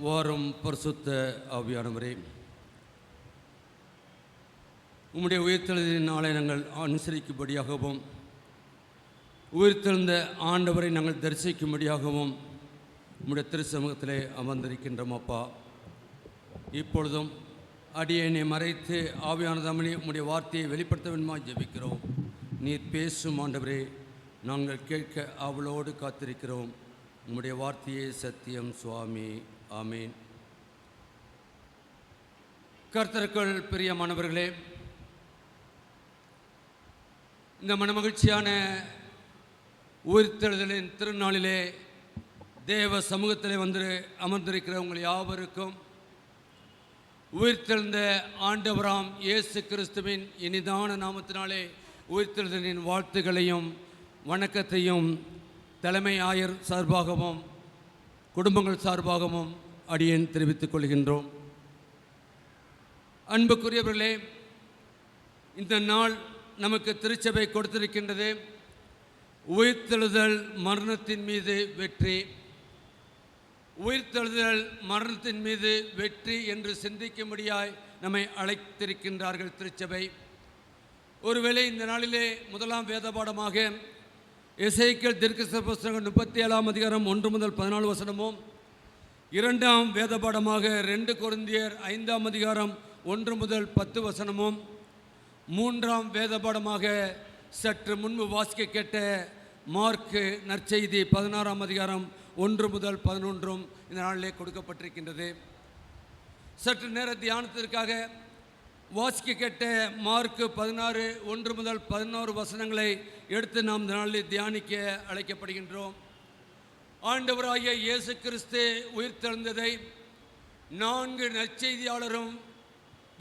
வாரும் பரிசுத்த ஆவியானவரே, உம்முடைய உயிர்த்தெழுதலின் நாளை நாங்கள் அனுசரிக்கும்படியாகவும் உயிர்த்தெழுந்த ஆண்டவரை நாங்கள் தரிசிக்கும்படியாகவும் உம்முடைய திருச்சமூகத்திலே அமர்ந்திருக்கின்றோம். அப்பா, இப்பொழுதும் அடியேனை மறைத்து ஆவியானதமனி உம்முடைய வார்த்தையை வெளிப்படுத்த வேண்டுமா ஜெபிக்கிறோம். நீர் பேசும் ஆண்டவரே, நாங்கள் கேட்க அவளோடு காத்திருக்கிறோம். உம்முடைய வார்த்தையே சத்தியம் சுவாமி. ஆமீன். கர்த்தருக்குள் பிரியமானவர்களே, இந்த மனமகிழ்ச்சியான உயிர்த்தெழுதலின் திருநாளிலே தேவ சமூகத்திலே வந்து அமர்ந்திருக்கிற உங்கள் யாவருக்கும் உயிர்த்தெழுந்த ஆண்டவராம் இயேசு கிறிஸ்துவின் இனிதான நாமத்தினாலே உயிர்த்தெழுதலின் வாழ்த்துக்களையும் வணக்கத்தையும் தலைமை ஆயர் சார்பாகவும் குடும்பங்கள் சார்பாகவும் அடியேன் தெரிவித்துக் கொள்கின்றோம். அன்புக்குரியவர்களே, இந்த நாள் நமக்கு திருச்சபை கொடுத்திருக்கின்றது. உயிர்த்தெழுதல் மரணத்தின் மீது வெற்றி, உயிர்த்தெழுதல் மரணத்தின் மீது வெற்றி என்று சிந்திக்கும்படியாய் நம்மை அழைத்திருக்கின்றார்கள் திருச்சபை. ஒருவேளை இந்த நாளிலே முதலாம் வேத பாடமாக எசேக்கியேல் தீர்க்கதரிசன புத்தகம் 37ஆம் அதிகாரம் 1 முதல் 14 வசனமும், இரண்டாம் வேத பாடமாக 2 கொரிந்தியர் 5ஆம் அதிகாரம் 1 முதல் 10 வசனமும், மூன்றாம் வேத பாடமாக சற்று முன்பு வாசிக்க கேட்ட மார்க்கு நற்செய்தி 16ஆம் அதிகாரம் 1 முதல் 11 இந்த நாளிலே கொடுக்கப்பட்டிருக்கின்றது. சற்று நேர தியானத்திற்காக வாசிக்க கேட்ட மார்க்கு 16 1 முதல் 11 வசனங்களை எடுத்து நாம் இந்த நாளில் தியானிக்க அழைக்கப்படுகின்றோம். ஆண்டவராகிய இயேசு கிறிஸ்து உயிர்த்தெழுந்ததை 4 நற்செய்தியாளரும்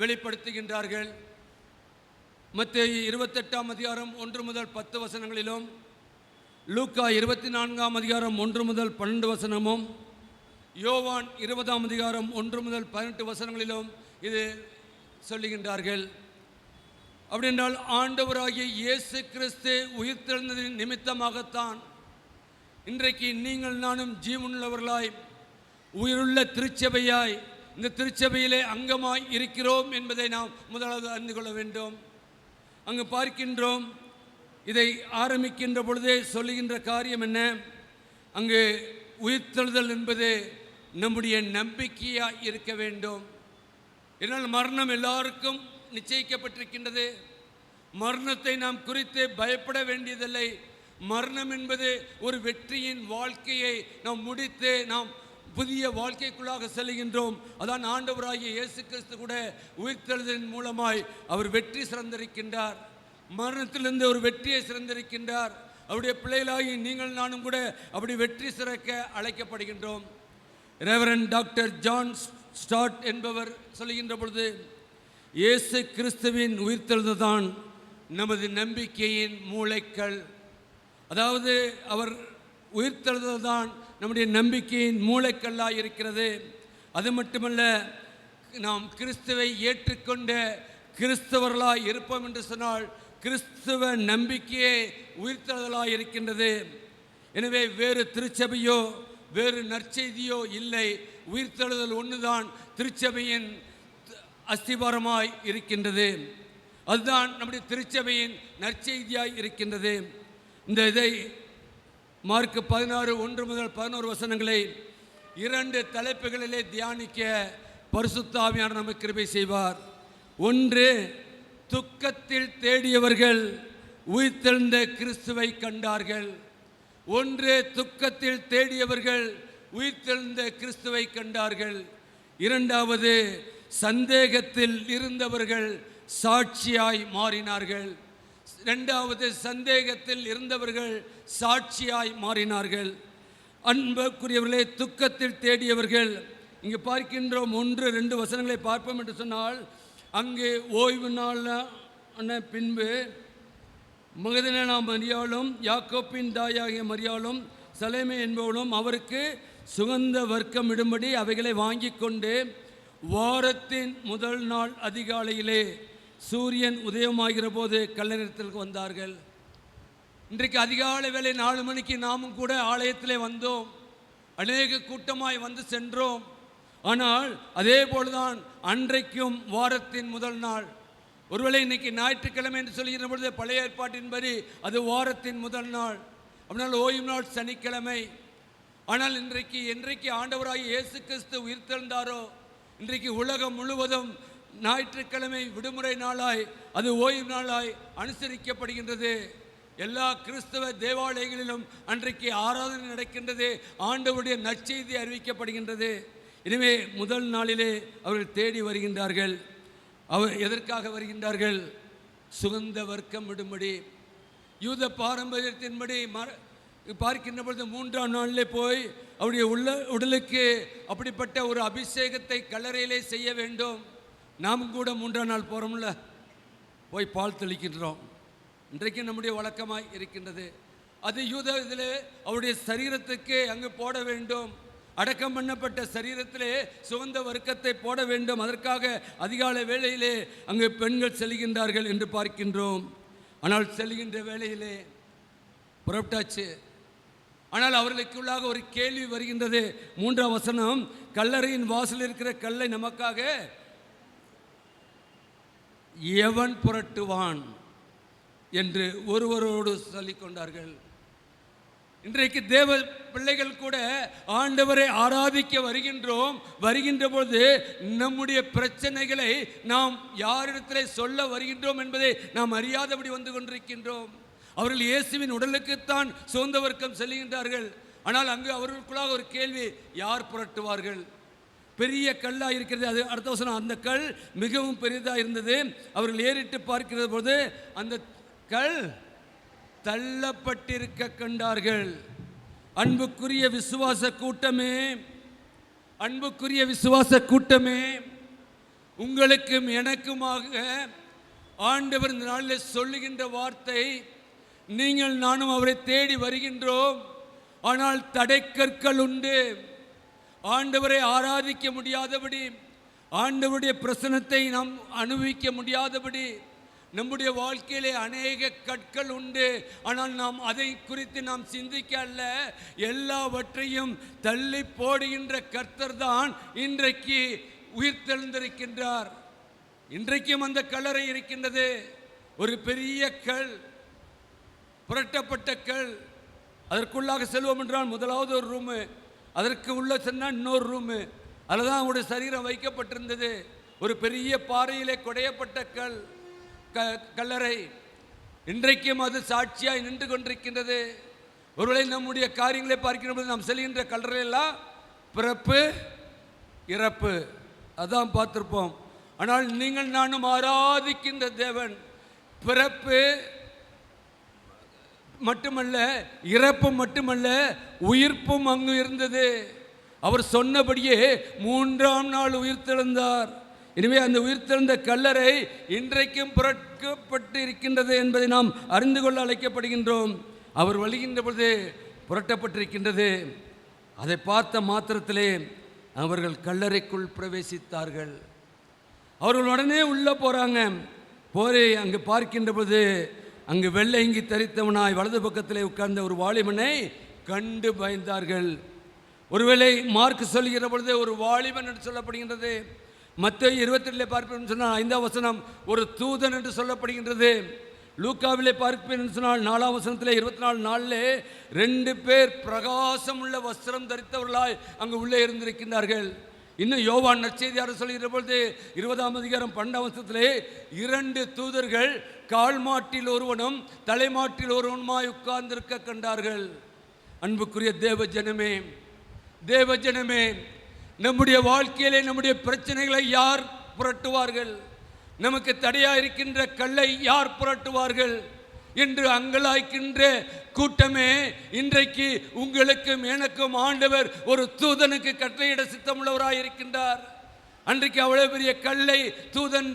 வெளிப்படுத்துகின்றார்கள். மத்தேயு 28ஆம் அதிகாரம் 1 முதல் 10 வசனங்களிலும், லூக்கா 24ஆம் அதிகாரம் 1 முதல் 12 வசனமும், யோவான் 20ஆம் அதிகாரம் 1 முதல் 18 வசனங்களிலும் இது சொல்லுகின்றார்கள். அப்படி என்றால் ஆண்டவராகிய இயேசு கிறிஸ்து உயிர்த்தெழுந்ததின் நிமித்தமாகத்தான் இன்றைக்கு நீங்கள் நானும் ஜீவனுள்ளவர்களாய் உயிருள்ள திருச்சபையாய் இந்த திருச்சபையிலே அங்கமாய் இருக்கிறோம் என்பதை நாம் முதலாவது அறிந்து கொள்ள வேண்டும். அங்கு பார்க்கின்றோம், இதை ஆரம்பிக்கின்ற பொழுதே சொல்லுகின்ற காரியம் என்ன? அங்கு உயிர்த்தெழுதல் என்பது நம்முடைய நம்பிக்கையாய் இருக்க வேண்டும். என்னால் மரணம் எல்லாருக்கும் நிச்சயிக்கப்பட்டிருக்கின்றது. மரணத்தை நாம் குறித்து பயப்பட வேண்டியதில்லை. மரணம் என்பது ஒரு வெற்றியின் வாழ்க்கையை நாம் முடித்து நாம் புதிய வாழ்க்கைக்குள்ளாக செல்கின்றோம். அதான் ஆண்டவராகிய இயேசு கிறிஸ்து கூட உயிர்த்தெழுதலின் மூலமாய் அவர் வெற்றி சிறந்திருக்கின்றார். மரணத்திலிருந்து ஒரு வெற்றியை சிறந்திருக்கின்றார். அவருடைய பிள்ளைகளாகி நீங்கள் நானும் கூட அப்படி வெற்றி சிறக்க அழைக்கப்படுகின்றோம். ரெவரண்ட் டாக்டர் ஜான் ஸ்டார்ட் என்பவர் சொல்லுகின்ற பொழுது, இயேசு கிறிஸ்துவின் உயிர்த்தெழுதல்தான் நமது நம்பிக்கையின் மூளைக்கல். அதாவது அவர் உயிர்த்தெழுதல்தான் நம்முடைய நம்பிக்கையின் மூளைக்கல்லாக இருக்கிறது. அது மட்டுமல்ல, நாம் கிறிஸ்துவை ஏற்றுக்கொண்ட கிறிஸ்தவர்களாய் இருப்போம் என்று சொன்னால் கிறிஸ்துவ நம்பிக்கையே உயிர்த்தெழுதலாக இருக்கின்றது. எனவே வேறு திருச்சபையோ வேறு நற்செய்தியோ இல்லை. உயிர்த்தெழுதல் ஒன்றுதான் திருச்சபையின் அஸ்திபாரமாய் இருக்கின்றது. அதுதான் நம்முடைய திருச்சபையின் நற்செய்தியாய் இருக்கின்றது. இந்த இதை மார்க்கு 16 1 முதல் 11 வசனங்களை 2 தலைப்புகளிலே தியானிக்க பரிசுத்த ஆவியானவர் நமக்கு கிருபை செய்வார். ஒன்று, துக்கத்தில் தேடியவர்கள் உயிர்த்தெழுந்த கிறிஸ்துவை கண்டார்கள். ஒன்று, துக்கத்தில் தேடியவர்கள் உயிர்த்தெழுந்த கிறிஸ்துவை கண்டார்கள். இரண்டாவது, சந்தேகத்தில் இருந்தவர்கள் சாட்சியாய் மாறினார்கள். இரண்டாவது, சந்தேகத்தில் இருந்தவர்கள் சாட்சியாய் மாறினார்கள். அன்புக்குரியவர்களே, துக்கத்தில் தேடியவர்கள் இங்கு பார்க்கின்றோம். 1 2 வசனங்களை பார்ப்போம் என்று சொன்னால், அங்கே ஓய்வு நாளான பின்பு மகதலேனா மரியாளும் யாக்கோப்பின் தாயாகிய மரியாளும் சலேமே என்பவளும் அவருக்கு சுகந்த வர்க்கம் இடும்படி அவைகளை வாங்கி கொண்டு வாரத்தின் முதல் நாள் அதிகாலையிலே சூரியன் உதயமாகிற போது கல்லறைக்கு வந்தார்கள். இன்றைக்கு அதிகாலை வேளை 4 மணிக்கு நாமும் கூட ஆலயத்திலே வந்தோம். அநேக கூட்டமாய் வந்து சென்றோம். ஆனால் அதே போலதான் அன்றைக்கும் வாரத்தின் முதல் நாள். ஒருவேளை இன்னைக்கு ஞாயிற்றுக்கிழமை என்று சொல்கிற பொழுது பழைய ஏற்பாட்டின்படி அது வாரத்தின் முதல் நாள், அப்படினால் ஓய்வு நாள் சனிக்கிழமை. ஆனால் இன்றைக்கு ஆண்டவராகிய இயேசு கிறிஸ்து உயிர்த்தெழுந்தாரோ, இன்றைக்கு உலகம் முழுவதும் ஞாயிற்றுக்கிழமை விடுமுறை நாளாய், அது ஓய்வு நாளாய் அனுசரிக்கப்படுகின்றது. எல்லா கிறிஸ்தவ தேவாலயங்களிலும் அன்றைக்கு ஆராதனை நடக்கின்றது, ஆண்டவருடைய நற்செய்தி அறிவிக்கப்படுகின்றது. எனவே முதல் நாளிலே அவர்கள் தேடி வருகின்றார்கள். அவர் எதற்காக வருகின்றார்கள்? சுகந்த வர்க்கம் விடும்படி. யூத பாரம்பரியத்தின்படி பார்க்கின்ற பொழுது 3ஆம் நாளிலே போய் அவருடைய உடலுக்கு அப்படிப்பட்ட ஒரு அபிஷேகத்தை கல்லறையிலே செய்ய வேண்டும். நாம் கூட 3ஆம் நாள் போகிறோம்ல, போய் பால் தெளிக்கின்றோம். இன்றைக்கு நம்முடைய வழக்கமாய் இருக்கின்றது. அது யூத இதில் அவருடைய சரீரத்துக்கு அங்கு போட வேண்டும். அடக்கம் பண்ணப்பட்ட சரீரத்திலே சுகந்த வர்க்கத்தை போட வேண்டும். அதற்காக அதிகாலை வேளையிலே அங்கு பெண்கள் செல்கின்றார்கள் என்று பார்க்கின்றோம். ஆனால் செல்கின்ற வேளையிலே புறப்பட்டாச்சு. ஆனால் அவர்களுக்குள்ளாக ஒரு கேள்வி வருகின்றது. 3ஆம் வசனம், கல்லறையின் வாசல் இருக்கிற கல்லை நமக்காக எவன் புரட்டுவான் என்று ஒருவரோடு சொல்லிக் கொண்டார்கள். இன்றைக்கு தேவ பிள்ளைகள் கூட ஆண்டவரை ஆராதிக்க வருகின்ற பொழுது நம்முடைய பிரச்சனைகளை நாம் யாரிடத்திலே சொல்ல வருகின்றோம் என்பதை நாம் அறியாதபடி வந்து கொண்டிருக்கின்றோம். அவர்கள் இயேசுவின் உடலுக்குத்தான் சுகந்த வர்க்கம் செல்கின்றார்கள். ஆனால் அங்கு அவர்களுக்குள்ளாக ஒரு கேள்வி, யார் புரட்டுவார்கள்? பெரிய கல்லாக இருக்கிறது. அது அடுத்த வசனம், அந்த கல் மிகவும் பெரிதாக இருந்தது. அவர்கள் ஏறிட்டு பார்க்கிற போது அந்த கல் தள்ளப்பட்டிருக்க கண்டார்கள். அன்புக்குரிய விசுவாச கூட்டமே, அன்புக்குரிய விசுவாச கூட்டமே, உங்களுக்கும் எனக்குமாக ஆண்டவர் இந்த நாளில் சொல்லுகின்ற வார்த்தை, நீங்கள் நானும் அவரை தேடி வருகின்றோம். ஆனால் தடைக்கற்கள் உண்டு. ஆண்டவரை ஆராதிக்க முடியாதபடி, ஆண்டவருடைய பிரசன்னத்தை நாம் அனுபவிக்க முடியாதபடி நம்முடைய வாழ்க்கையிலே அநேக கற்கள் உண்டு. ஆனால் நாம் அதை குறித்து நாம் சிந்திக்க அல்ல, எல்லாவற்றையும் தள்ளி போடுகின்ற கர்த்தர் தான் இன்றைக்கு உயிர்த்தெழுந்திருக்கின்றார். இன்றைக்கும் அந்த கல்லறை இருக்கின்றது. ஒரு பெரிய கல், புரட்டப்பட்ட கல். அதற்குள்ளாக செல்வோம் என்றால் முதலாவது ஒரு ரூமு, அதற்கு உள்ள சென்றால் இன்னொரு ரூமு. அதில் தான் அவருடைய சரீரம் வைக்கப்பட்டிருந்தது. ஒரு பெரிய பாறையிலே குடையப்பட்ட கல்லறை. இன்றைக்கும் அது சாட்சியாய் நின்று கொண்டிருக்கின்றது. ஒருவேளை நம்முடைய காரியங்களை பார்க்கின்ற போது நாம் செல்கின்ற கல்லறையெல்லாம் பிறப்பு இறப்பு அதான் பார்த்திருப்போம். ஆனால் நீங்கள் நானும் ஆராதிக்கின்ற தேவன் பிறப்பு மட்டுமல்ல, இறப்பு மட்டுமல்ல, உயிர்ப்பும் அங்கு இருந்தது. அவர் சொன்னபடியே 3ஆம் நாள் உயிர்த்தெழுந்தார். எனவே அந்த உயிர்த்தெழுந்த கல்லறை இன்றைக்கும் புரட்டப்பட்டு இருக்கின்றது என்பதை நாம் அறிந்து கொள்ள அழைக்கப்படுகின்றோம். அவர் வருகின்ற பொழுது புரட்டப்பட்டிருக்கின்றது. அதை பார்த்த மாத்திரத்திலே அவர்கள் கல்லறைக்குள் பிரவேசித்தார்கள். அவர்கள் உடனே உள்ளே போகிறாங்க. போய் அங்கு பார்க்கின்ற பொழுது அங்கு வெள்ளை இங்கி தரித்தவனாய் வலது பக்கத்திலே உட்கார்ந்த ஒரு வாலிபனை கண்டு பயந்தார்கள். ஒருவேளை மார்க் சொல்கிற பொழுது ஒரு வாலிபன் என்று சொல்லப்படுகின்றது. மத்தேயு 22 பார்ப்பேன் சொன்னால் 5ஆம் வசனம் ஒரு தூதன் என்று சொல்லப்படுகின்றது. லூக்காவிலே பார்ப்பேன் சொன்னால் 4ஆம் வசனத்திலே 24 நாளிலே 2 பேர் பிரகாசம் உள்ள வஸ்திரம் தரித்தவர்களாய் அங்கு உள்ளே இருந்திருக்கின்றார்கள். இன்னும் யோவான் நற்செய்தியாளர் சொல்கிற பொழுது 20ஆம் அதிகாரம் 12ஆம் வசனத்திலே 2 தூதர்கள் கால் மாட்டில் ஒருவனும் தலைமாட்டில் ஒருவனுமாய் உட்கார்ந்திருக்க கண்டார்கள். அன்புக்குரிய தேவ ஜனமே, நம்முடைய வாழ்க்கையிலே நம்முடைய பிரச்சனைகளை யார் புரட்டுவார்கள்? நமக்கு தடையாக இருக்கின்ற கல்லை யார் புரட்டுவார்கள் என்று அங்கலாய்க்கின்ற கூட்டமே, இன்றைக்கு உங்களுக்கும் எனக்கும் ஆண்டவர் ஒரு தூதனுக்கு கட்டளையிட சித்தமுள்ளவராய் இருக்கின்றார். அன்றைக்கு அவ்வளவு பெரிய கல்லை தூதன்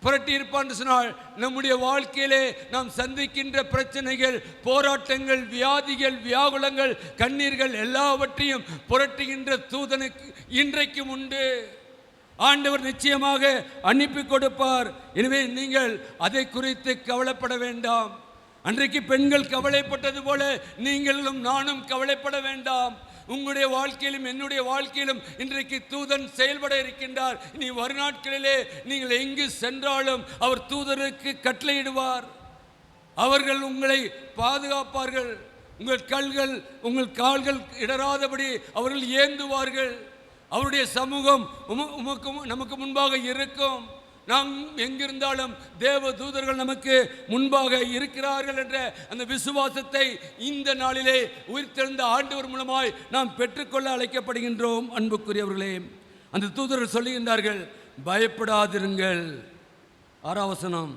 புரட்டி இருப்பான் சொன்னால், நம்முடைய வாழ்க்கையிலே நாம் சந்திக்கின்ற பிரச்சனைகள், போராட்டங்கள், வியாதிகள், வியாகுலங்கள், கண்ணீர்கள் எல்லாவற்றையும் புரட்டுகின்ற தூதனுக்கு இன்றைக்கும் உண்டு. ஆண்டவர் நிச்சயமாக அனுப்பி கொடுப்பார். எனவே நீங்கள் அதை குறித்து கவலைப்பட வேண்டாம். அன்றைக்கு பெண்கள் கவலைப்பட்டது போல நீங்களும் நானும் கவலைப்பட வேண்டாம். உங்களுடைய வாழ்க்கையிலும் என்னுடைய வாழ்க்கையிலும் இன்றைக்கு தூதன் செயல்பட இருக்கின்றார். இனி வருநாட்களிலே நீங்கள் எங்கு சென்றாலும் அவர் தூதருக்கு கட்டளையிடுவார். அவர்கள் உங்களை பாதுகாப்பார்கள். உங்கள் கல்கள் உங்கள் கால்கள் இடராதபடி அவர்கள் ஏந்துவார்கள். அவருடைய சமூகம் நமக்கு முன்பாக இருக்கும். நாம் எங்கிருந்தாலும் தேவ தூதர்கள் நமக்கு முன்பாக இருக்கிறார்கள் என்ற அந்த விசுவாசத்தை இந்த நாளிலே உயிர்த்தெழுந்த ஆண்டவர் மூலமாய் நாம் பெற்றுக்கொள்ள அழைக்கப்படுகின்றோம். அன்புக்குரியவர்களே, அந்த தூதர்கள் சொல்லுகின்றார்கள், பயப்படாதிருங்கள். 6ஆம் வசனம்,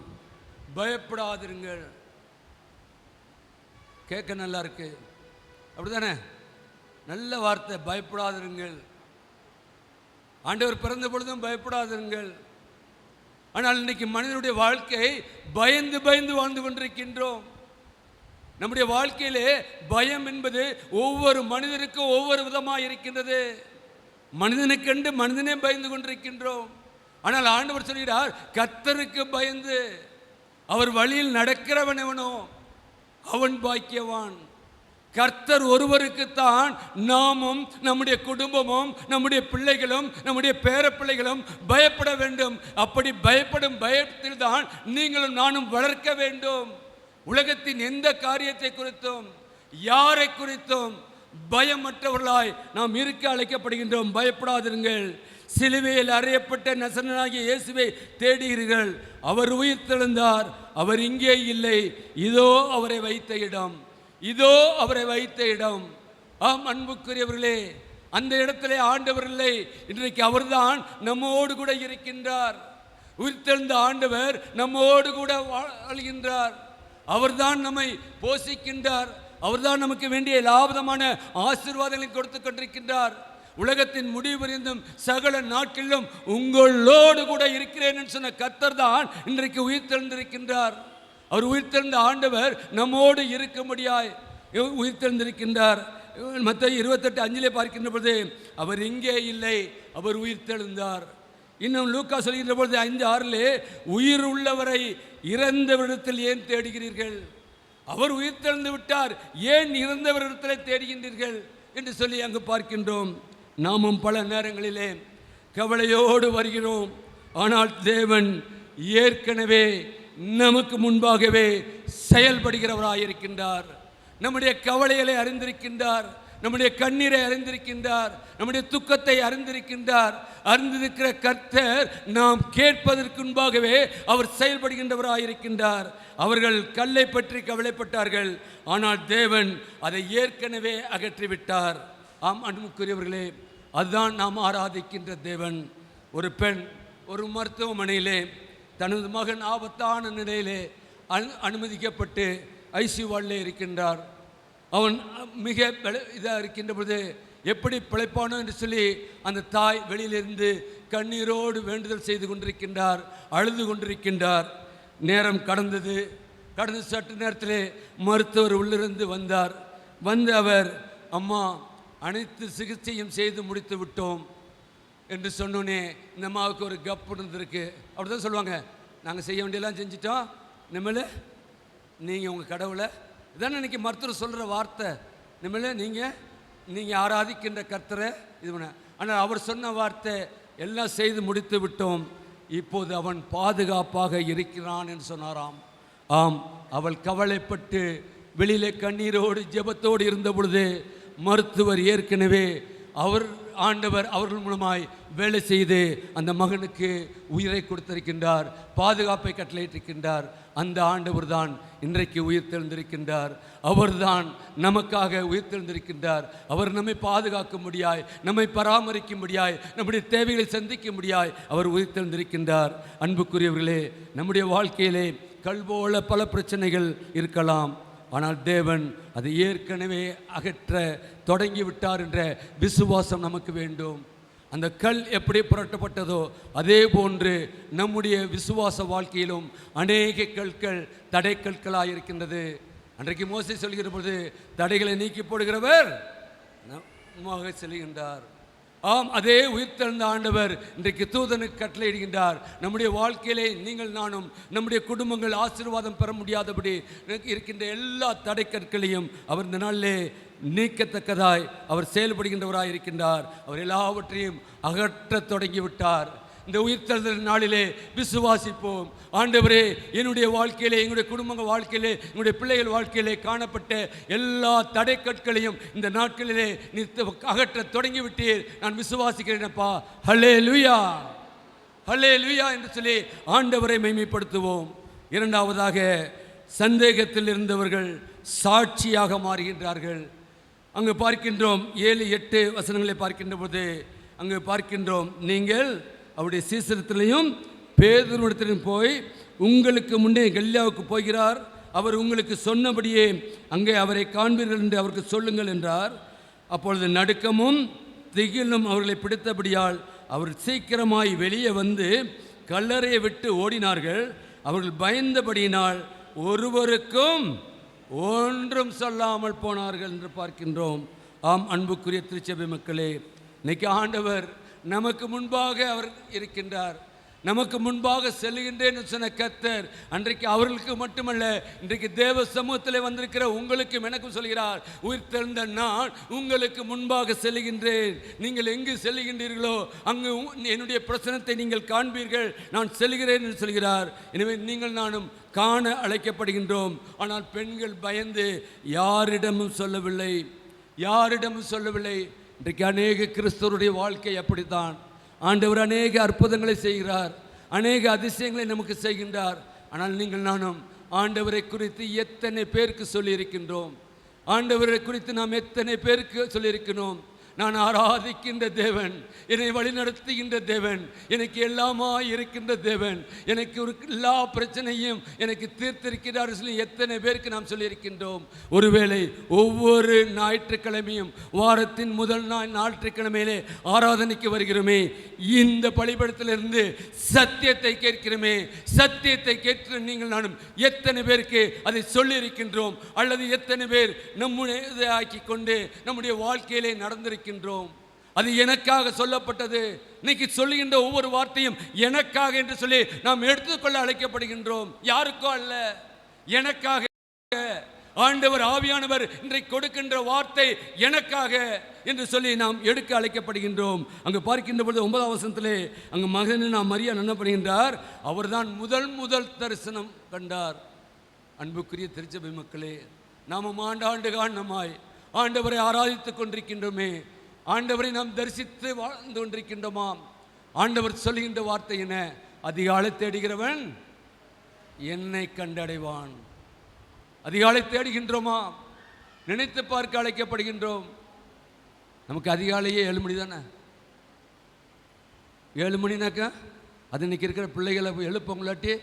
பயப்படாதிருங்கள். கேட்க நல்லா இருக்கு, அப்படிதானே? நல்ல வார்த்தை, பயப்படாதிருங்கள். ஆண்டவர் பிறந்த பொழுதும் பயப்படாதிருங்கள். ஆனால் இன்னைக்கு மனிதனுடைய வாழ்க்கை பயந்து பயந்து வாழ்ந்து கொண்டிருக்கின்றோம். நம்முடைய வாழ்க்கையிலே பயம் என்பது ஒவ்வொரு மனிதருக்கும் ஒவ்வொரு விதமாக இருக்கின்றது. மனிதனுக்கென்று மனிதனே பயந்து கொண்டிருக்கின்றோம். ஆனால் ஆண்டவர் சொல்கிறார், கர்த்தருக்கு பயந்து அவர் வழியில் நடக்கிறவன் எவனோ அவன் பாக்கியவான். கர்த்தர் ஒருவருக்குத்தான் நாமும் நம்முடைய குடும்பமும் நம்முடைய பிள்ளைகளும் நம்முடைய பேர பிள்ளைகளும் பயப்பட வேண்டும். அப்படி பயப்படும் பயத்தில் தான் நீங்களும் நானும் வளர்க்க வேண்டும். உலகத்தின் எந்த காரியத்தை குறித்தும் யாரை குறித்தும் பயமற்றவர்களாய் நாம் இருக்க அழைக்கப்படுகின்றோம். பயப்படாதிருங்கள். சிலுவையில் அறையப்பட்ட நசரேயனாகிய இயேசுவை தேடுகிறீர்கள். அவர் உயிர்த்தெழுந்தார். அவர் இங்கே இல்லை. இதோ அவரை வைத்த இடம், இதோ அவரை வைத்த இடம். ஆம் அன்புக்குரியவர்களே, அந்த இடத்திலே ஆண்டவர் இல்லை. இன்றைக்கு அவர்தான் நம்மோடு கூட இருக்கின்றார். உயிர்த்தெழுந்த ஆண்டவர் நம்மோடு கூட வாழ்கின்றார். அவர்தான் நம்மை போஷிக்கின்றார். அவர்தான் நமக்கு வேண்டிய லாபமான ஆசீர்வாதங்களை கொடுத்து கொண்டிருக்கின்றார். உலகத்தின் முடிவு பரியந்தம் சகல நாட்களிலும் உங்களோடு கூட இருக்கிறேன் என்று சொன்ன கர்த்தர் தான் இன்றைக்கு உயிர்த்தெழுந்திருக்கின்றார். அவர் உயிர்த்தெழுந்த ஆண்டவர் நம்மோடு இருக்கும்படியாய் உயிர்த்தெழுந்திருக்கின்றார். மத்தேயு 28:5 பார்க்கின்ற பொழுது அவர் இங்கே இல்லை, அவர் உயிர்த்தெழுந்தார். இன்னும் லூக்கா சொல்கின்ற பொழுது 5:6 உயிர் உள்ளவரை இறந்தவரிடத்தில் ஏன் தேடுகிறீர்கள்? அவர் உயிர்த்தெழுந்து விட்டார், ஏன் இறந்தவரிடத்தில் தேடுகின்றீர்கள் என்று சொல்லி அங்கு பார்க்கின்றோம். நாமும் பல நேரங்களிலே கவலையோடு வருகிறோம். ஆனால் தேவன் ஏற்கனவே நமக்கு முன்பாகவே செயல்படுகிறவராயிருக்கின்றார். நம்முடைய கவலைகளை அறிந்திருக்கின்றார், நம்முடைய கண்ணீரை அறிந்திருக்கின்றார், நம்முடைய துக்கத்தை அறிந்திருக்கின்றார். அறிந்திருக்கிற கர்த்தர் நாம் கேட்பதற்கு முன்பாகவே அவர் செயல்படுகின்றவராயிருக்கின்றார். அவர்கள் கல்லை பற்றி கவலைப்பட்டார்கள், ஆனால் தேவன் அதை ஏற்கனவே அகற்றிவிட்டார். ஆம் அன்புக்குரியவர்களே, அதுதான் நாம் ஆராதிக்கின்ற தேவன். ஒரு பெண் ஒரு மருத்துவமனையிலே தனது மகன் ஆபத்தான நிலையிலே அனுமதிக்கப்பட்டு ஐசியூ வார்டிலே இருக்கின்றார். அவன் மிக இதாக இருக்கின்ற பொழுது எப்படி பிழைப்பானோ என்று சொல்லி அந்த தாய் வெளியிலிருந்து கண்ணீரோடு வேண்டுதல் செய்து கொண்டிருக்கின்றார், அழுது கொண்டிருக்கின்றார். நேரம் கடந்து சற்று நேரத்திலே மருத்துவர் உள்ளிருந்து வந்தார். வந்து அவர், அம்மா அனைத்து சிகிச்சையும் செய்து முடித்து விட்டோம் என்று சொன்னோன்னே இந்த அம்மாவுக்கு ஒரு கப்பு இருந்திருக்கு. அப்படி தான் சொல்லுவாங்க, நாங்கள் செய்ய வேண்டியெல்லாம் செஞ்சிட்டோம், இனிமேல் நீங்கள் உங்கள் கடவுளை இதானே இன்றைக்கி மருத்துவர் சொல்கிற வார்த்தை. இனிமேல் நீங்கள் ஆராதிக்கின்ற கர்த்தரை இது பண்ண. ஆனால் அவர் சொன்ன வார்த்தை, எல்லாம் செய்து முடித்து விட்டோம், இப்போது அவன் பாதுகாப்பாக இருக்கிறான் என்று சொன்னாராம். ஆம், அவள் கவலைப்பட்டு வெளியிலே கண்ணீரோடு ஜெபத்தோடு இருந்த பொழுது மருத்துவர் ஏற்கனவே ஆண்டவர் அவர்கள் மூலமாய் வேலை செய்து அந்த மகனுக்கு உயிரை கொடுத்திருக்கின்றார், பாதுகாப்பை கட்டளையிட்டிருக்கின்றார். அந்த ஆண்டவர் தான் இன்றைக்கு உயிர்த்தெழுந்திருக்கின்றார். அவர்தான் நமக்காக உயிர்த்தெழுந்திருக்கின்றார். அவர் நம்மை பாதுகாக்கும்படியாய், நம்மை பராமரிக்கும்படியாய், நம்முடைய தேவைகளை சந்திக்கும்படியாய் அவர் உயிர்த்தெழுந்திருக்கின்றார். அன்புக்குரியவர்களே, நம்முடைய வாழ்க்கையிலே கல் போல பல பிரச்சனைகள் இருக்கலாம், ஆனால் தேவன் அதை ஏற்கனவே அகற்ற தொடங்கிவிட்டார் என்ற விசுவாசம் நமக்கு வேண்டும். அந்த கல் எப்படி புரட்டப்பட்டதோ அதே போன்று நம்முடைய விசுவாச வாழ்க்கையிலும் அநேக கற்கள் தடைக்கற்களாக இருக்கின்றது. அன்றைக்கு மோசே சொல்கிற பொழுது, தடைகளை நீக்கி போடுகிறவர் செல்கின்றார். ஆம், அதே உயிர்த்தெழுந்த ஆண்டவர் இன்றைக்கு தூதனுக்கு கட்டளையிடுகின்றார். நம்முடைய வாழ்க்கையிலே நீங்கள் நானும் நம்முடைய குடும்பங்கள் ஆசீர்வாதம் பெற முடியாதபடி இருக்கின்ற எல்லா தடைக்கற்களையும் அவர் இந்த நாளிலே நீக்கத்தக்கதாய் அவர் செயல்படுகின்றவராய் இருக்கின்றார். அவர் எல்லாவற்றையும் அகற்றத் தொடங்கிவிட்டார். இந்த உயிர்த்தெழுதல் நாளிலே விசுவாசிப்போம். ஆண்டவரே, என்னுடைய வாழ்க்கையிலே, எங்களுடைய குடும்ப வாழ்க்கையிலே, எங்களுடைய பிள்ளைகள் வாழ்க்கையிலே காணப்பட்ட எல்லா தடைக்கற்களையும் இந்த நாட்களிலே நீ அகற்ற தொடங்கிவிட்டீர். நான் விசுவாசிக்கிறேனப்பா. ஹல்லேலூயா, ஹல்லேலூயா என்று சொல்லி ஆண்டவரை மகிமைப்படுத்துவோம். இரண்டாவதாக, சந்தேகத்தில் இருந்தவர்கள் சாட்சியாக மாறுகின்றார்கள். அங்கு பார்க்கின்றோம் 7-8 வசனங்களை பார்க்கின்ற போது அங்கு பார்க்கின்றோம், நீங்கள் அவருடைய சீசரத்திலையும் பேதுருவிடத்திலும் போய் உங்களுக்கு முன்னே கலிலேயாவுக்கு போகிறார், அவர் உங்களுக்கு சொன்னபடியே அங்கே அவரை காண்பீர்கள் என்று அவருக்கு சொல்லுங்கள் என்றார். அப்பொழுது நடுக்கமும் திகிலும் அவர்களை பிடித்தபடியால் அவர் சீக்கிரமாய் வெளியே வந்து கல்லறையை விட்டு ஓடினார்கள். அவர்கள் பயந்தபடியினால் ஒருவருக்கும் ஒன்றும் சொல்லாமல் போனார்கள் என்று பார்க்கின்றோம். ஆம், அன்புக்குரிய திருச்சபை மக்களே, இன்னைக்கு ஆண்டவர் நமக்கு முன்பாக அவர் இருக்கின்றார். நமக்கு முன்பாக செல்லுகின்றேன் சொன்ன கர்த்தர் அன்றைக்கு அவர்களுக்கு மட்டுமல்ல, இன்றைக்கு தேவ சமூகத்தில் வந்திருக்கிற உங்களுக்கும் எனக்கும் சொல்கிறார், உயிர்த்தெழுந்த நான் உங்களுக்கு முன்பாக செல்லுகின்றேன். நீங்கள் எங்கு செல்லுகின்றீர்களோ அங்கு என்னுடைய பிரசனத்தை நீங்கள் காண்பீர்கள். நான் செல்கிறேன் என்று சொல்கிறார். எனவே நீங்கள் நானும் காண அழைக்கப்படுகின்றோம். ஆனால் பெண்கள் பயந்து யாரிடமும் சொல்லவில்லை, யாரிடமும் சொல்லவில்லை. இன்றைக்கு அநேக கிறிஸ்தவருடைய வாழ்க்கை அப்படித்தான். ஆண்டவர் அநேக அற்புதங்களை செய்கிறார், அநேக அதிசயங்களை நமக்கு செய்கின்றார். ஆனால் நீங்கள் நானும் ஆண்டவரை குறித்து எத்தனை பேருக்கு சொல்லியிருக்கின்றோம்? ஆண்டவரை குறித்து நாம் எத்தனை பேருக்கு சொல்லியிருக்கிறோம்? நான் ஆராதிக்கின்ற தேவன், என்னை வழிநடத்துகின்ற தேவன், எனக்கு எல்லாமா இருக்கின்ற தேவன், எனக்கு ஒரு எல்லா பிரச்சனையும் எனக்கு தீர்த்திருக்கிறார் சொல்லி எத்தனை பேருக்கு நாம் சொல்லியிருக்கின்றோம்? ஒருவேளை ஒவ்வொரு ஞாயிற்றுக்கிழமையும் வாரத்தின் முதல் நாள் ஞாயிற்றுக்கிழமையிலே ஆராதனைக்கு வருகிறோமே, இந்த பலிபடத்திலிருந்து சத்தியத்தை கேட்கிறோமே, சத்தியத்தை கேட்கிற நீங்கள் நானும் எத்தனை பேருக்கு அதை சொல்லியிருக்கின்றோம்? அல்லது எத்தனை பேர் நம்முடைய ஆக்கி கொண்டு நம்முடைய வாழ்க்கையிலே நடந்திருக்கின்றோம்? அது எனக்காக சொல்லப்பட்டது. இன்னைக்கு சொல்லுகின்ற ஒவ்வொரு வார்த்தையும் எனக்காக என்று சொல்லி நாம் எடுத்துக்கொள்ள அழைக்கப்படுகின்றோம். யாருக்கோ அல்ல, எனக்காக. ஆண்டவர் ஆவியானவர் இன்றைக்கு கொடுக்கின்ற வார்த்தை எனக்காக என்று சொல்லி நாம் எடுக்க அழைக்கப்படுகின்றோம். அங்கு பார்க்கின்ற பொழுது 9ஆம் வசனத்திலே அங்கு மகனா மரியா என்ன பண்ணுகின்றார்? அவர்தான் முதல் தரிசனம் கண்டார். அன்புக்குரிய திருச்சபை மக்களே, நாமும் ஆண்டாண்டு காரணமாய் ஆண்டவரை ஆராதித்துக் கொண்டிருக்கின்றோமே, ஆண்டவரை நாம் தரிசித்து வாழ்ந்து கொண்டிருக்கின்றோமா? ஆண்டவர் சொல்கின்ற வார்த்தை என்ன? அதிகாலை தேடுகிறவன் என்னை கண்டடைவான். அதிகாலை தேடுகின்றோமா? நினைத்து பார்க்க அழைக்கப்படுகின்றோம். நமக்கு அதிகாலையே 7 மணி தானே. 7 மணினாக்கா அது இன்னைக்கு இருக்கிற பிள்ளைகளை எழுப்பவங்களாட்டி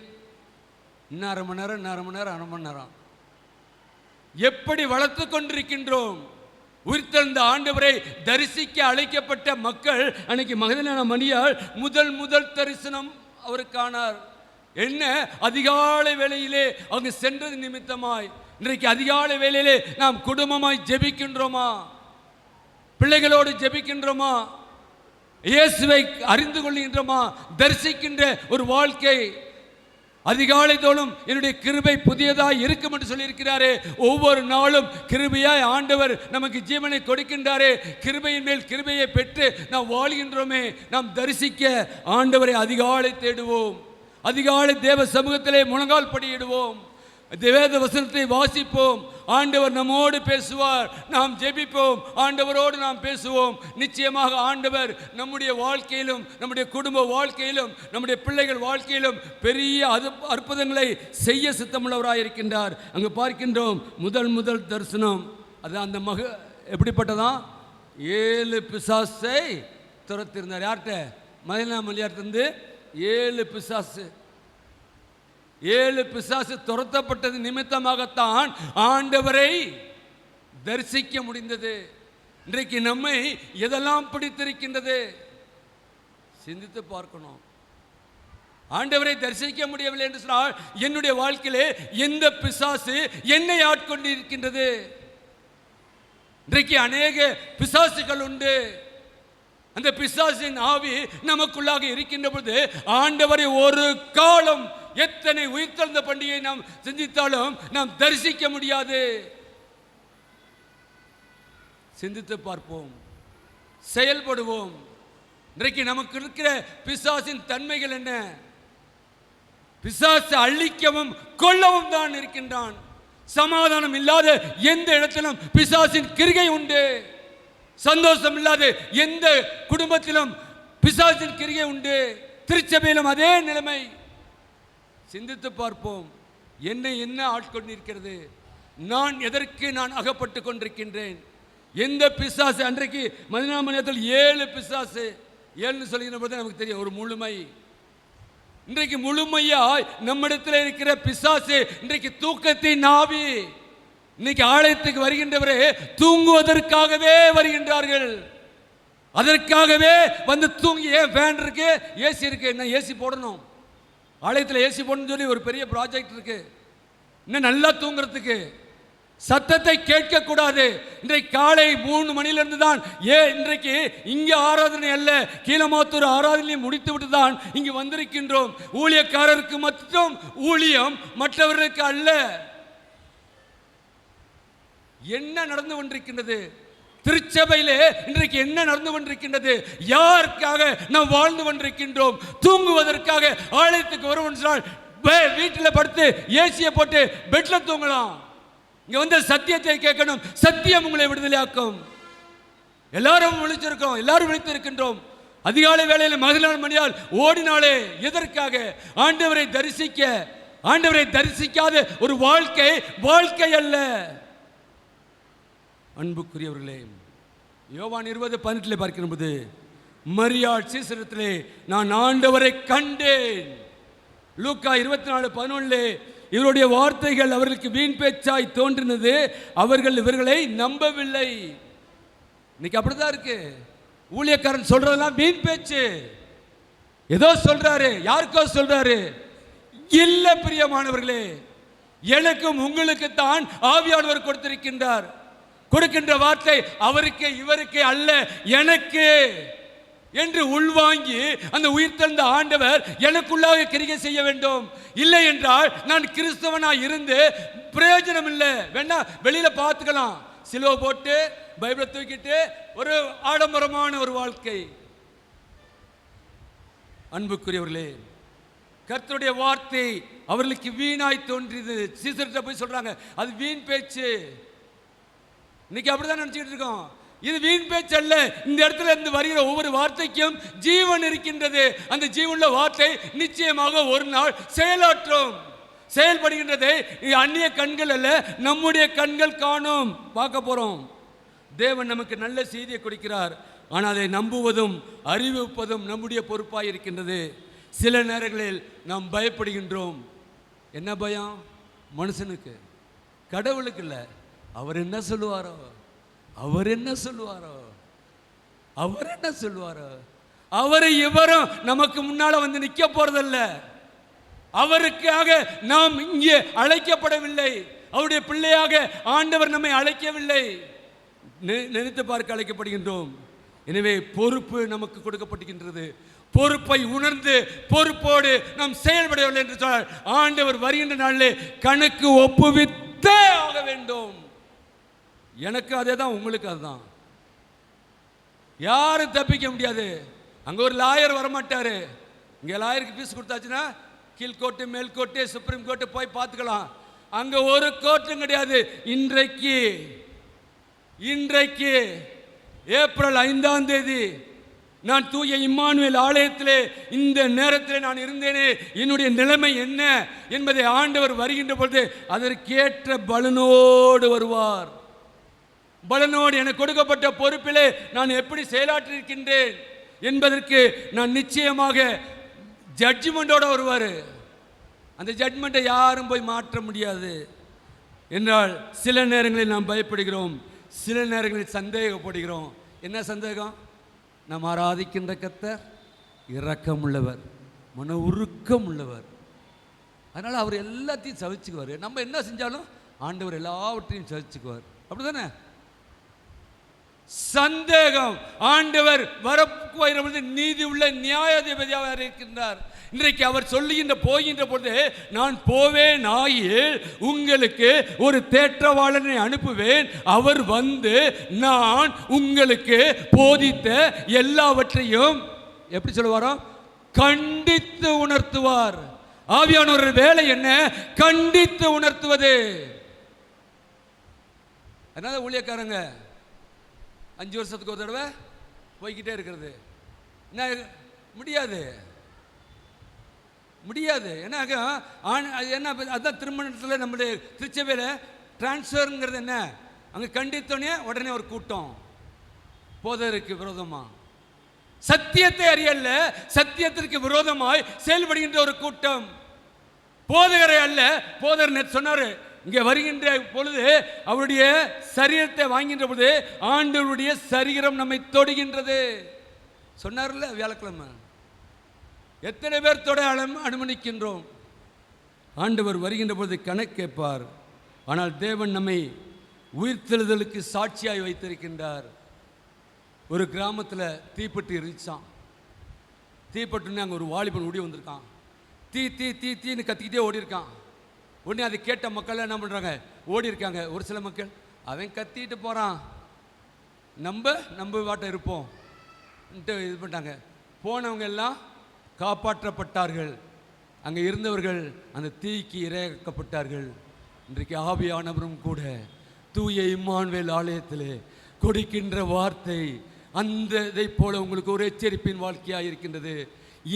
இன்னும் அரை மணி நேரம், அரை மணி நேரம் எப்படி வளர்த்து கொண்டிருக்கின்றோம்? உயிர்த்தெழுந்த ஆண்டவரை தரிசிக்க அழைக்கப்பட்ட மக்கள் அன்னைக்கு மகதலேனா மரியாள் முதல் தரிசனம் அவருக்கானார். என்ன? அதிகாலை வேளையிலே அவங்க சென்றது நிமித்தமாய். இன்றைக்கு அதிகாலை வேளையிலே நாம் குடும்பமாய் ஜெபிக்கின்றோமா? பிள்ளைகளோடு ஜெபிக்கின்றோமா? இயேசுவை அறிந்து கொள்கின்றோமா? தரிசிக்கின்ற ஒரு வாழ்க்கை. அதிகாலை தோறும் என்னுடைய கிருபை புதியதாய் இருக்கும் என்று சொல்லியிருக்கிறாரே. ஒவ்வொரு நாளும் கிருபையாய் ஆண்டவர் நமக்கு ஜீவனை கொடுக்கின்றாரே. கிருபையின் மேல் கிருபையை பெற்று நாம் வாழ்கின்றோமே. நாம் தரிசிக்க ஆண்டவரை அதிகாலை தேடுவோம். அதிகாலை தேவ சமூகத்திலே முழங்கால் படியிடுவோம். வேத வசனத்தை வாசிப்போம். ஆண்டவர் நம்மோடு பேசுவார். நாம் ஜெபிப்போம், ஆண்டவரோடு நாம் பேசுவோம். நிச்சயமாக ஆண்டவர் நம்முடைய வாழ்க்கையிலும், நம்முடைய குடும்ப வாழ்க்கையிலும், நம்முடைய பிள்ளைகள் வாழ்க்கையிலும் பெரிய அற்புதங்களை செய்ய சித்தமுள்ளவராக இருக்கின்றார். அங்கு பார்க்கின்றோம் முதல் தரிசனம். அது அந்த எப்படிப்பட்டதான்? 7 பிசாசை துரத்திருந்தார். யார்கிட்ட? மகதலேனா மரியாளிடத்திலிருந்து 7 பிசாசு. 7 பிசாசு துரத்தப்பட்டது நிமித்தமாகத்தான் ஆண்டவரை தரிசிக்க முடிந்தது. இன்றைக்கு நம்மை எதெல்லாம் பிடித்திருக்கின்றது? சிந்தித்து பார்க்கணும். ஆண்டவரை தரிசிக்க முடியவில்லை என்று சொன்னால் என்னுடைய வாழ்க்கையிலே எந்த பிசாசு என்னை ஆட்கொண்டு இருக்கின்றது? இன்றைக்கு அநேக பிசாசுகள் உண்டு. அந்த பிசாசின் ஆவி நமக்குள்ளாக இருக்கின்ற பொழுது ஆண்டவரை ஒரு காலம் எத்தனை உயிர்த்தெழுந்த பண்டிகையை நாம் சிந்தித்தாலும் நாம் தரிசிக்க முடியாது. சிந்தித்து பார்ப்போம், செயல்படுவோம். இன்றைக்கு நமக்கு இருக்கிற பிசாசின் தன்மைகள் என்ன? பிசாசு அழிக்கவும் கொல்லவும் தான் இருக்கின்றான். சமாதானம் இல்லாத எந்த இடத்திலும் பிசாசின் கிரிகை உண்டு. சந்தோஷம் இல்லாத எந்த குடும்பத்திலும் பிசாசின் கிரிகை உண்டு. திருச்சபையிலும் அதே நிலைமை. சிந்தித்து பார்ப்போம், என்னை என்ன ஆட்கொண்டிருக்கிறது? நான் எதற்கு நான் அகப்பட்டு கொண்டிருக்கின்றேன்? எந்த பிசாசு? அன்றைக்கு 14 மணி நேரத்தில் 7 பிசாசு, 7 சொல்லுகிற போது நமக்கு தெரியும் ஒரு முழுமை. இன்றைக்கு முழுமையாய் நம்மிடத்தில் இருக்கிற பிசாசு இன்றைக்கு தூக்கத்தின் ஆவி. இன்னைக்கு ஆலயத்துக்கு வருகின்றவரே தூங்குவதற்காகவே வருகின்றார்கள். அதற்காகவே வந்து தூங்கி, ஏன் ஃபேன் இருக்கு, ஏசி இருக்கு, என்ன ஏசி போடணும், ஆலயத்தில் ஏசி போடணும்னு சொல்லி ஒரு பெரிய ப்ராஜெக்ட் இருக்கு. இன்னும் நல்லா தூங்குறதுக்கு சத்தத்தை கேட்கக்கூடாது. இன்றைக்கு காலை 3 மணிலிருந்து தான் இன்றைக்கு இங்கே ஆராதனை அல்ல, கீழமாத்தூர் ஆராதனையை முடித்து விட்டு தான் இங்கு வந்திருக்கின்றோம். ஊழியக்காரருக்கு மட்டும் ஊழியம், மற்றவர்களுக்கு அல்ல. என்ன நடந்து கொண்டிருக்கின்றது திருச்சபையிலே? இன்றைக்கு என்ன நடந்து கொண்டிருக்கின்றது? யாருக்காக நாம் வாழ்ந்து கொண்டிருக்கின்றோம்? தூங்குவதற்காக ஆலயத்துக்கு வருவோம் சொன்னால் வீட்டில் படுத்து ஏசியை போட்டு பெட்ல தூங்கலாம். இங்க வந்து சத்தியத்தை கேட்கணும். சத்தியம் உங்களை விடுதலையாக்கும். எல்லாரும் விழிச்சிருக்கோம், எல்லாரும் விழித்து இருக்கின்றோம். அதிகாலை வேளையில் 14 மணியால் ஓடினாலே எதற்காக? ஆண்டவரை தரிசிக்க. ஆண்டவரை தரிசிக்காத ஒரு வாழ்க்கை அல்ல. அன்புக்குரியவர்களே, யோவான் 20:18 பார்க்கும்போது, மரியாள் சீசரத்திலே நான் ஆண்டவரை கண்டேன். லூக்கா 24:11 இவருடைய வார்த்தைகள் அவர்களுக்கு வீண் பேச்சாய் தோன்றினது, அவர்கள் இவர்களை நம்பவில்லை. இன்னைக்கு அப்படிதான் இருக்கு. ஊழியக்காரன் சொல்றதெல்லாம் வீண் பேச்சு. ஏதோ சொல்றாரு, யாருக்கோ சொல்றாரு. இல்ல பிரியமானவர்களே, எனக்கும் உங்களுக்கு தான் ஆவியானவர் கொடுத்திருக்கின்றார். கொடுக்கின்ற வார்த்தை அவருக்கு இவருக்கு அல்ல, எனக்கு என்று உள்வாங்கி அந்த உயிர்த்தெழுந்த ஆண்டவர் எனக்குள்ளாக கிரியை செய்ய வேண்டும். இல்லை என்றால் நான் கிறிஸ்தவனாக இருந்து பிரயோஜனம் இல்லை. வேணா வெளியில பார்த்துக்கலாம், சிலுவை போட்டு பைபிளை தூக்கிட்டு ஒரு ஆடம்பரமான ஒரு வாழ்க்கை. அன்புக்குரியவர்களே, கர்த்தருடைய வார்த்தை அவர்களுக்கு வீணாய் தோன்றியது. சீசர்கிட்ட போய் சொல்றாங்க, அது வீண் பேச்சு. இன்னைக்கு அப்படிதான் நினைச்சிட்டு இருக்கோம். இது வீண் பேச்சு அல்ல. இந்த இடத்துல இருந்து வருகிற ஒவ்வொரு வார்த்தைக்கும் ஜீவன் இருக்கின்றது. அந்த ஜீவனுள்ள வார்த்தை நிச்சயமாக ஒரு நாள் செயலாற்றும். செயல்படுகின்றதை அந்நிய கண்கள் அல்ல, நம்முடைய கண்கள் காணும். பார்க்க போறோம். தேவன் நமக்கு நல்ல செய்தியை கொடுக்கிறார். ஆனால் அதை நம்புவதும் அறிவிப்பதும் நம்முடைய பொறுப்பாக இருக்கின்றது. சில நேரங்களில் நாம் பயப்படுகின்றோம். என்ன பயம்? மனுஷனுக்கு, கடவுளுக்கு இல்லை. அவர் என்ன சொல்லுவாரோ, அவர் என்ன சொல்லுவாரோ, அவர் என்ன சொல்லுவாரோ. அவரை இவரும் நமக்கு முன்னால வந்து நிற்க போறதில்ல. அவருக்காக நாம் இங்கே அழைக்கப்படவில்லை. அவருடைய பிள்ளையாக ஆண்டவர் நம்மை அழைக்கவில்லை. நினைத்து பார்க்க அழைக்கப்படுகின்றோம். எனவே பொறுப்பு நமக்கு கொடுக்கப்பட்டிருக்கின்றது. பொறுப்பை உணர்ந்து பொறுப்போடு நாம் செயல்படவில்லை என்று சொன்னால் ஆண்டவர் வருகின்ற நாளிலே கணக்கு ஒப்புவித்தே ஆக வேண்டும். எனக்கு அதே தான், உங்களுக்கு அதுதான். யாரும் தப்பிக்க முடியாது. அங்கே ஒரு லாயர் வரமாட்டாரு. இங்கே லாயருக்கு ஃபீஸ் கொடுத்தாச்சுன்னா கீழ்கோர்ட்டு, மேல்கோர்ட்டு, சுப்ரீம் கோர்ட்டு போய் பார்த்துக்கலாம். அங்கே ஒரு கோர்ட்டும் கிடையாது. இன்றைக்கு ஏப்ரல் 5ஆம் தேதி நான் தூய இம்மானுவேல் ஆலயத்திலே இந்த நேரத்தில் நான் இருந்தேனே, என்னுடைய நிலைமை என்ன என்பதை ஆண்டவர் வருகின்ற பொழுது அதற்கேற்ற பலனோடு வருவார். பலனோடு எனக்கு கொடுக்கப்பட்ட பொறுப்பிலே நான் எப்படி செயலாற்றிருக்கின்றேன் என்பதற்கு நான் நிச்சயமாக ஜட்ஜ்மெண்டோட வருவார். அந்த ஜட்ஜ்மெண்ட்டை யாரும் போய் மாற்ற முடியாது. என்றால் சில நேரங்களில் நாம் பயப்படுகிறோம், சில நேரங்களில் சந்தேகப்படுகிறோம். என்ன சந்தேகம்? நாம் ஆராதிக்கின்ற கர்த்தர் இரக்கம் உள்ளவர், மன உருக்கம் உள்ளவர். அதனால் அவர் எல்லாத்தையும் சவிச்சுக்குவார். நம்ம என்ன செஞ்சாலும் ஆண்டவர் எல்லாவற்றையும் சவிச்சுக்குவார். அப்படி தானே? சந்தேகம். ஆண்டவர் வரப்போகிற நீதி உள்ள நியாயாதிபதியாக இருக்கின்றார். இன்றைக்கு அவர் சொல்லுகின்ற போகின்ற பொழுது, நான் போவேன் ஆயில் உங்களுக்கு ஒரு தேற்றவாளனை அனுப்புவேன், அவர் வந்து நான் உங்களுக்கு போதித்த எல்லாவற்றையும் எப்படி சொல்லுவாரோ கண்டித்து உணர்த்துவார். ஆவியானவர் வேலை என்ன? கண்டித்து உணர்த்துவது. அதனால ஊழியக்காரங்க 5 வருஷத்துக்கு ஒரு தடவை போய்கிட்டே இருக்கிறது முடியாது முடியாது. என்ன அதுதான் திருமணத்தில் நம்முடைய திருச்சபையில் டிரான்ஸ்ஃபருங்கிறது என்ன? அங்கே கண்டித்தோடனே உடனே ஒரு கூட்டம் போதருக்கு விரோதமா, சத்தியத்தை அறியல்ல சத்தியத்திற்கு விரோதமாய் செயல்படுகின்ற ஒரு கூட்டம். போதகரை அல்ல, போதகர் சொன்னாரு, இங்கே வருகின்ற பொழுது அவருடைய சரீரத்தை வாங்கின்ற பொழுது ஆண்டவருடைய சரீரம் நம்மை தொடுகின்றது சொன்னார்ல வியாழக்கிழமை. எத்தனை பேர் தொட அனுமதிக்கின்றோம்? ஆண்டவர் வருகின்ற பொழுது கணக்கு கேட்பார். ஆனால் தேவன் நம்மை உயிர்த்தெழுதலுக்கு சாட்சியாய் வைத்திருக்கின்றார். ஒரு கிராமத்தில் தீப்பெட்டி எரிச்சான். தீப்பெட்டுன்னு அங்கே ஒரு வாலிபன் ஓடி வந்திருக்கான். தீ தீ தீ தீன்னு கத்திக்கிட்டே ஓடி இருக்கான். உடனே அதை கேட்ட மக்கள் என்ன பண்ணுறாங்க? ஓடி இருக்காங்க. ஒரு சில மக்கள் அவன் கத்திட்டு போகிறான், நம்ம வாட்டை இருப்போம் இது பண்ணிட்டாங்க. போனவங்க எல்லாம் காப்பாற்றப்பட்டார்கள். அங்கே இருந்தவர்கள் அந்த தீக்கு இரையாக்கப்பட்டார்கள். இன்றைக்கு ஆவியானவரும் கூட தூய இம்மானுவேல் ஆலயத்தில் கொடுக்கின்ற வார்த்தை அந்த இதை போல உங்களுக்கு ஒரு எச்சரிப்பின் வாழ்க்கையாக இருக்கின்றது.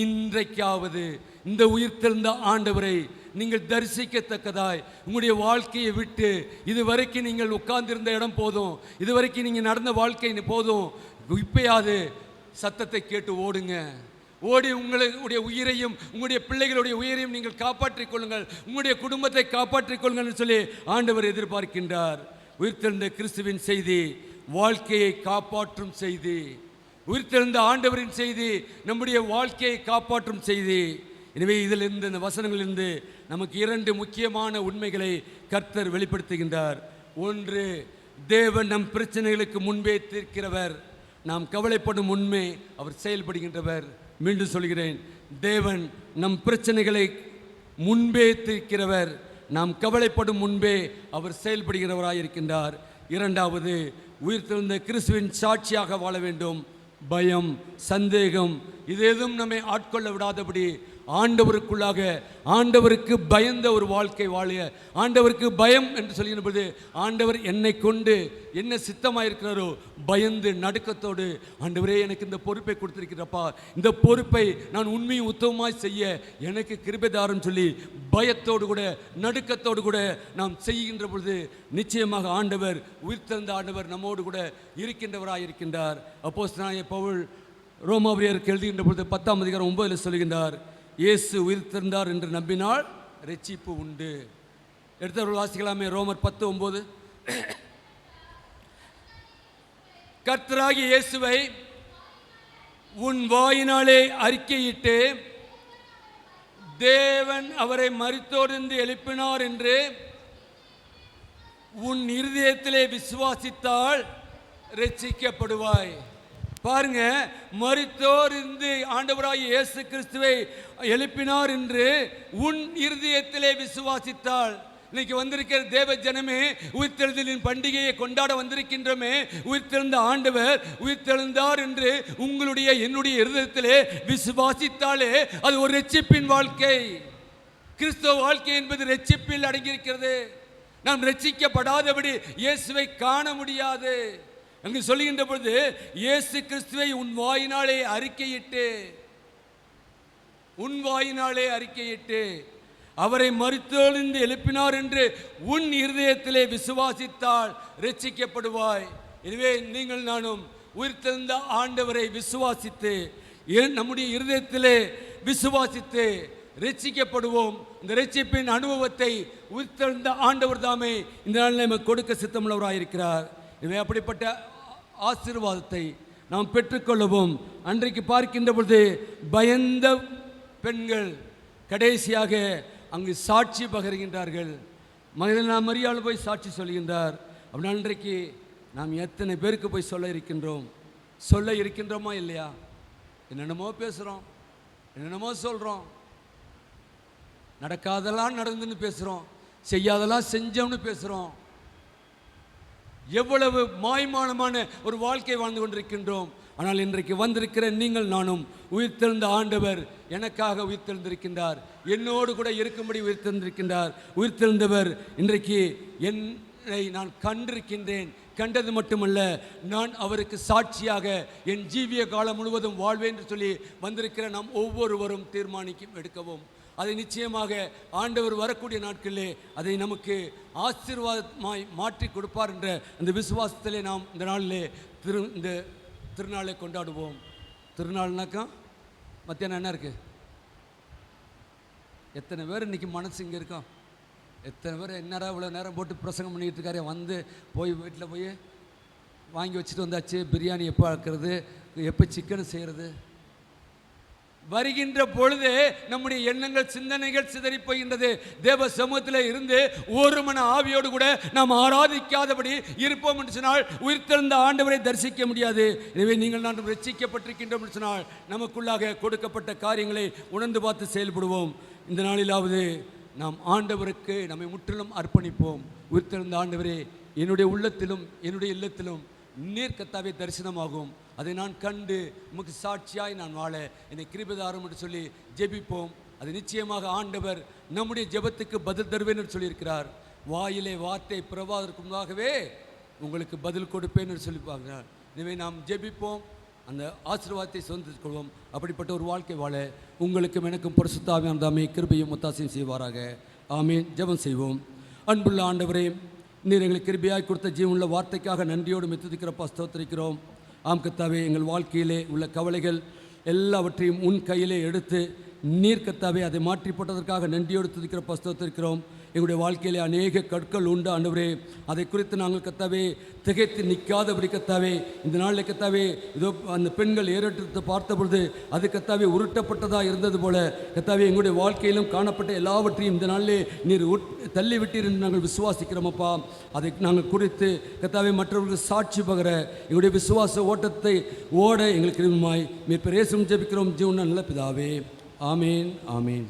இன்றைக்காவது இந்த உயிர்த்தெழுந்த ஆண்டவரை நீங்கள் தரிசிக்கத்தக்கதாய் உங்களுடைய வாழ்க்கையை விட்டு, இதுவரைக்கும் நீங்கள் உட்கார்ந்திருந்த இடம் போதும், இதுவரைக்கும் நீங்கள் நடந்த வாழ்க்கை போதும், இப்பயாவது சத்தத்தை கேட்டு ஓடுங்க. ஓடி உங்களுடைய உயிரையும் உங்களுடைய பிள்ளைகளுடைய உயிரையும் நீங்கள் காப்பாற்றிக் கொள்ளுங்கள், உங்களுடைய குடும்பத்தை காப்பாற்றிக் கொள்ளுங்கள் சொல்லி ஆண்டவர் எதிர்பார்க்கின்றார். உயிர்த்தெழுந்த கிறிஸ்துவின் செய்தி வாழ்க்கையை காப்பாற்றும் செய்தி. உயிர்த்தெழுந்த ஆண்டவரின் செய்தி நம்முடைய வாழ்க்கையை காப்பாற்றும் செய்தி. எனவே இதிலிருந்து, இந்த வசனங்களிலிருந்து நமக்கு 2 முக்கியமான உண்மைகளை கர்த்தர் வெளிப்படுத்துகின்றார். ஒன்று, தேவன் நம் பிரச்சனைகளுக்கு முன்பே தீர்க்கிறவர். நாம் கவலைப்படும் முன்பே அவர் செயல்படுகின்றவர். மீண்டும் சொல்கிறேன், தேவன் நம் பிரச்சனைகளை முன்பே தீர்க்கிறவர். நாம் கவலைப்படும் முன்பே அவர் செயல்படுகிறவராயிருக்கின்றார். இரண்டாவது, உயிர்த்தெழுந்த கிறிஸ்துவின் சாட்சியாக வாழ வேண்டும். பயம், சந்தேகம் இது எதுவும் நம்மை ஆட்கொள்ள விடாதபடி ஆண்டவருக்குள்ளாக, ஆண்டவருக்கு பயந்த ஒரு வாழ்க்கை வாழ. ஆண்டவருக்கு பயம் என்று சொல்கின்ற பொழுது, ஆண்டவர் என்னை கொண்டு என்ன சித்தமாக இருக்கிறாரோ பயந்து நடுக்கத்தோடு, ஆண்டவரே எனக்கு இந்த பொறுப்பை கொடுத்திருக்கிறப்பா, இந்த பொறுப்பை நான் உண்மையும் உத்தமமாய் செய்ய எனக்கு கிருபைதாரம் சொல்லி பயத்தோடு கூட நடுக்கத்தோடு கூட நாம் செய்கின்ற பொழுது நிச்சயமாக ஆண்டவர், உயிர்த்தெழுந்த ஆண்டவர் நம்மோடு கூட இருக்கின்றவராயிருக்கின்றார். அப்போஸ்தலனாகிய பவுல் ரோமாவியருக்கு எழுதுகின்ற பொழுது 10ஆம் அதிகாரம் 9 சொல்கின்றார், இயேசு உயிர்த்தெழுந்தார் என்று நம்பினால் இரட்சிப்பு உண்டு. எடுத்தவர்கள் வாசிக்கலாமே. ரோமர் 10:9. கர்த்தராகிய இயேசுவை உன் வாயினாலே அறிக்கையிட்டு தேவன் அவரை மரித்தோரிலிருந்து எழுப்பினார் என்று உன் இருதயத்திலே விசுவாசித்தால் இரட்சிக்கப்படுவாய். பாருங்க, மரித்தோர் இருந்து ஆண்டவராகிய இயேசு கிறிஸ்துவை எழுப்பினார் என்று உன் இருதயத்திலே விசுவாசித்தால். இன்னைக்கு வந்திருக்கிற தேவ ஜனமே, உயிர்த்தெழுதலின் பண்டிகையை கொண்டாட வந்திருக்கின்றமே, உயிர்த்தெழுந்த ஆண்டவர் உயிர்த்தெழுந்தார் என்று உங்களுடைய என்னுடைய இருதயத்திலே விசுவாசித்தாலே அது ஒரு இரட்சிப்பின் வாழ்க்கை. கிறிஸ்தவ வாழ்க்கை என்பது இரட்சிப்பில் அடங்கியிருக்கிறது. நாம் இரட்சிக்கப்படாதபடி இயேசுவை காண முடியாது. அங்கு சொல்லுகின்ற பொழுது, இயேசு கிறிஸ்துவை உன் வாயினாலே அறிக்கையிட்டு, உன் வாயினாலே அறிக்கையிட்டு அவரை மரித்தோரிலிருந்து எழுப்பினார் என்று உன் இருதயத்திலே விசுவாசித்தால் இரட்சிக்கப்படுவாய். எனவே நீங்கள் நானும் உயிர்த்தெழுந்த ஆண்டவரை விசுவாசித்து, நம்முடைய இருதயத்திலே விசுவாசித்து இரட்சிக்கப்படுவோம். இந்த இரட்சிப்பின் அனுபவத்தை உயிர்த்தெழுந்த ஆண்டவர் தாமே இந்த நாளில் நமக்கு கொடுக்க சித்தமுள்ளவராயிருக்கிறார். இவை அப்படிப்பட்ட ஆசீர்வாதத்தை நாம் பெற்றுக்கொள்ளவும். அன்றைக்கு பார்க்கின்ற பொழுது பயந்த பெண்கள் கடைசியாக அங்கு சாட்சி பகர்கின்றார்கள். மரியாள் போய் சாட்சி சொல்கின்றார். அப்படின்னா அன்றைக்கு நாம் எத்தனை பேருக்கு போய் சொல்ல இருக்கின்றோமா இல்லையா? என்னென்னமோ பேசுகிறோம், என்னென்னமோ சொல்கிறோம், நடக்காதெல்லாம் நடந்துன்னு பேசுகிறோம், செய்யாதெல்லாம் செஞ்சோம்னு பேசுகிறோம். எவ்வளவு மாய்மானமான ஒரு வாழ்க்கை வாழ்ந்து கொண்டிருக்கின்றோம். ஆனால் இன்றைக்கு வந்திருக்கிற நீங்கள் நானும் உயிர்த்தெழுந்த ஆண்டவர் எனக்காக உயிர்த்தெழுந்திருக்கின்றார், என்னோடு கூட இருக்கும்படி உயிர்த்தெழுந்திருக்கின்றார். உயிர்த்தெழுந்தவர் இன்றைக்கு என்னை நான் கண்டிருக்கின்றேன். கண்டது மட்டுமல்ல, நான் அவருக்கு சாட்சியாக என் ஜீவிய காலம் முழுவதும் வாழ்வேன் என்று சொல்லி வந்திருக்கிற நாம் ஒவ்வொருவரும் தீர்மானிக்கும் எடுக்கவும். அதை நிச்சயமாக ஆண்டவர் வரக்கூடிய நாட்களிலே அதை நமக்கு ஆசீர்வாதமாய் மாற்றி கொடுப்பார் என்ற அந்த விசுவாசத்திலே நாம் இந்த நாளிலே இந்த திருநாளை கொண்டாடுவோம். திருநாள்னாக்கா மத்தியானம் என்ன இருக்குது? எத்தனை பேர் இன்றைக்கி மனசு இங்கே இருக்கோம்? எத்தனை பேர் என்னடா இவ்வளோ நேரம் போட்டு பிரசங்கம் பண்ணிக்கிட்டு இருக்காரு, வந்து போய் வீட்டில் போய் வாங்கி வச்சுட்டு வந்தாச்சு, பிரியாணி எப்போ ஆக்குறது, எப்போ சிக்கன் செய்கிறது? வருகின்ற பொழுது நம்முடைய எண்ணங்கள் சிந்தனைகள் சிதறி போகின்றது. தேவ சமூகத்தில் இருந்து ஒரு மன ஆவியோடு கூட நாம் ஆராதிக்காதபடி இருப்போம் என்று சொன்னால் உயிர்த்தெழுந்த ஆண்டவரை தரிசிக்க முடியாது. எனவே நீங்கள் நான் ரட்சிக்கப்பட்டிருக்கின்றோம் என்று சொன்னால் நமக்குள்ளாக கொடுக்கப்பட்ட காரியங்களை உணர்ந்து பார்த்து செயல்படுவோம். இந்த நாளிலாவது நாம் ஆண்டவருக்கு நம்மை முற்றிலும் அர்ப்பணிப்போம். உயிர்த்தெழுந்த ஆண்டவரே, என்னுடைய உள்ளத்திலும் என்னுடைய இல்லத்திலும் நீர் கர்த்தாவே தரிசனமாகும். அதை நான் கண்டு உமக்கு சாட்சியாய் நான் வாழ என்னை கிருபைதாரும் என்று சொல்லி ஜெபிப்போம். அது நிச்சயமாக ஆண்டவர் நம்முடைய ஜெபத்துக்கு பதில் தருவேன் என்று சொல்லியிருக்கிறார். வாயிலே வார்த்தை பிறவாதற்கு முன்பாகவே உங்களுக்கு பதில் கொடுப்பேன் என்று சொல்லிப்பாங்க. எனவே நாம் ஜெபிப்போம், அந்த ஆசீர்வாதத்தை சொந்தத்துக் கொள்வோம். அப்படிப்பட்ட ஒரு வாழ்க்கை வாழ உங்களுக்கும் எனக்கும் பரிசுத்த ஆவியானவர் தாமே கிருபையும் ஒத்தாசையும் செய்வாராக. ஆமீன். ஜெபம் செய்வோம். அன்புள்ள ஆண்டவரே, நீர் எங்களுக்கு கிருபையாய் கொடுத்த ஜீவனுள்ள வார்த்தைக்காக நன்றியோடு மெத்துதிக்கிறப்பா ஸ்தோத்திரிக்கிறோம். ஆம் கர்த்தாவே, எங்கள் வாழ்க்கையிலே உள்ள கவலைகள் எல்லாவற்றையும் உன் கையிலே எடுத்து நீர் கர்த்தாவே அதை மாற்றி போட்டதற்காக நன்றியோடு துதிக்கிறப்பா ஸ்தோத்திரிக்கிறோம். எங்களுடைய வாழ்க்கையிலே அநேக கற்கள் உண்டு ஆண்டவரே, அதை குறித்து நாங்கள் கர்த்தாவே திகைத்து நிற்காதபடி கர்த்தாவே இந்த நாளில் கர்த்தாவே இதோ அந்த பெண்கள் ஏறெடுத்து பார்த்த பொழுது அது கர்த்தாவே உருட்டப்பட்டதாக இருந்தது போல கர்த்தாவே எங்களுடைய வாழ்க்கையிலும் காணப்பட்ட எல்லாவற்றையும் இந்த நாளிலே நீர் தள்ளி விட்டீர் என்று நாங்கள் விசுவாசிக்கிறோமப்பா. அதை நாங்கள் குறித்து கர்த்தாவே மற்றவர்களுக்கு சாட்சி பகர எங்களுடைய விசுவாச ஓட்டத்தை ஓட எங்களுக்கு மீட்பர் இயேசுவின் ஜெபிக்கிறோம் ஜீவன நல்ல பிதாவே. ஆமீன். ஆமீன்.